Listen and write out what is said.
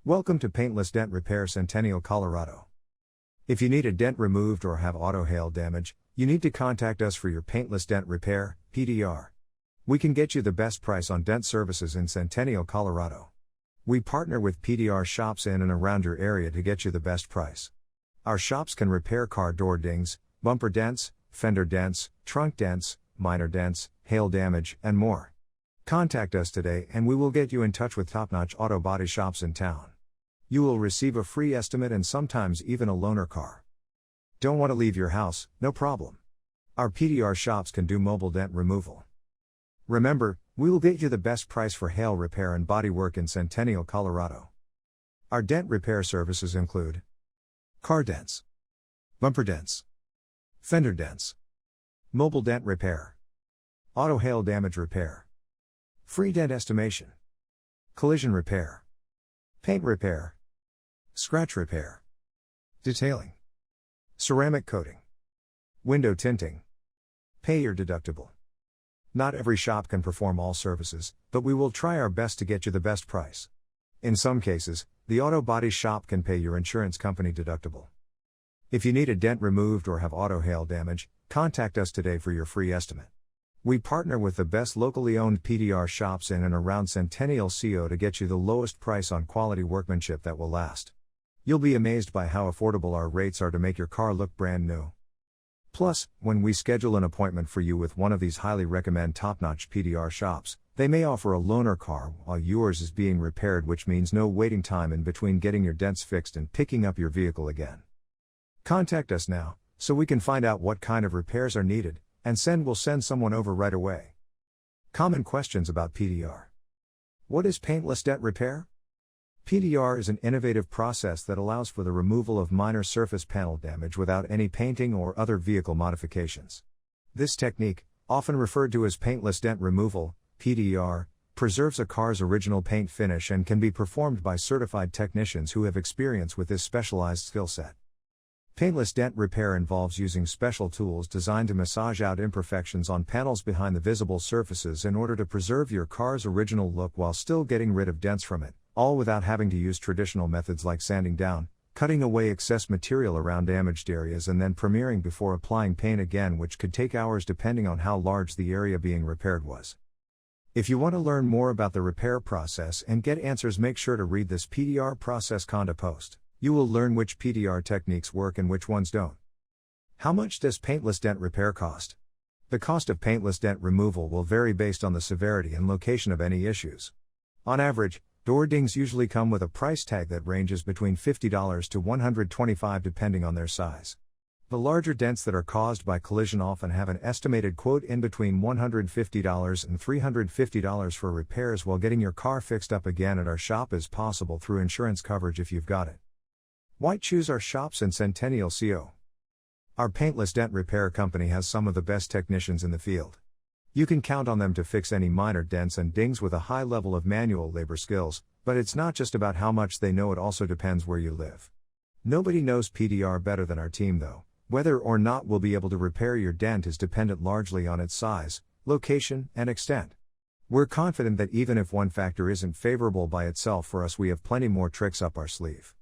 Welcome to Paintless Dent Repair, Centennial, Colorado. If you need a dent removed or have auto hail damage, you need to contact us for your Paintless Dent Repair, PDR. We can get you the best price on dent services in Centennial, Colorado. We partner with PDR shops in and around your area to get you the best price. Our shops can repair car door dings, bumper dents, fender dents, trunk dents, minor dents, hail damage, and more. Contact us today and we will get you in touch with top-notch auto body shops in town. You will receive a free estimate and sometimes even a loaner car. Don't want to leave your house? No problem. Our PDR shops can do mobile dent removal. Remember, we will get you the best price for hail repair and body work in Centennial, Colorado. Our dent repair services include car dents, bumper dents, fender dents, mobile dent repair, auto hail damage repair, free dent estimation, collision repair, paint repair, scratch repair, detailing, ceramic coating, window tinting. Pay your deductible. Not every shop can perform all services, but we will try our best to get you the best price. In some cases, the auto body shop can pay your insurance company deductible. If you need a dent removed or have auto hail damage, contact us today for your free estimate. We partner with the best locally owned PDR shops in and around Centennial CO to get you the lowest price on quality workmanship that will last. You'll be amazed by how affordable our rates are to make your car look brand new. Plus, when we schedule an appointment for you with one of these highly recommended top-notch PDR shops, they may offer a loaner car while yours is being repaired, which means no waiting time in between getting your dents fixed and picking up your vehicle again. Contact us now, so we can find out what kind of repairs are needed, and we'll send someone over right away. Common questions about PDR. What is paintless dent repair? PDR is an innovative process that allows for the removal of minor surface panel damage without any painting or other vehicle modifications. This technique, often referred to as paintless dent removal, PDR, preserves a car's original paint finish and can be performed by certified technicians who have experience with this specialized skill set. Paintless dent repair involves using special tools designed to massage out imperfections on panels behind the visible surfaces in order to preserve your car's original look while still getting rid of dents from it, all without having to use traditional methods like sanding down, cutting away excess material around damaged areas and then premiering before applying paint again, which could take hours depending on how large the area being repaired was. If you want to learn more about the repair process and get answers, make sure to read this PDR process Conda post. You will learn which PDR techniques work and which ones don't. How much does paintless dent repair cost? The cost of paintless dent removal will vary based on the severity and location of any issues. On average, door dings usually come with a price tag that ranges between $50 to $125 depending on their size. The larger dents that are caused by collision often have an estimated quote in between $150 and $350 for repairs, while getting your car fixed up again at our shop is possible through insurance coverage if you've got it. Why choose our shops in Centennial CO? Our paintless dent repair company has some of the best technicians in the field. You can count on them to fix any minor dents and dings with a high level of manual labor skills, but it's not just about how much they know, it also depends where you live. Nobody knows PDR better than our team though. Whether or not we'll be able to repair your dent is dependent largely on its size, location, and extent. We're confident that even if one factor isn't favorable by itself for us, we have plenty more tricks up our sleeve.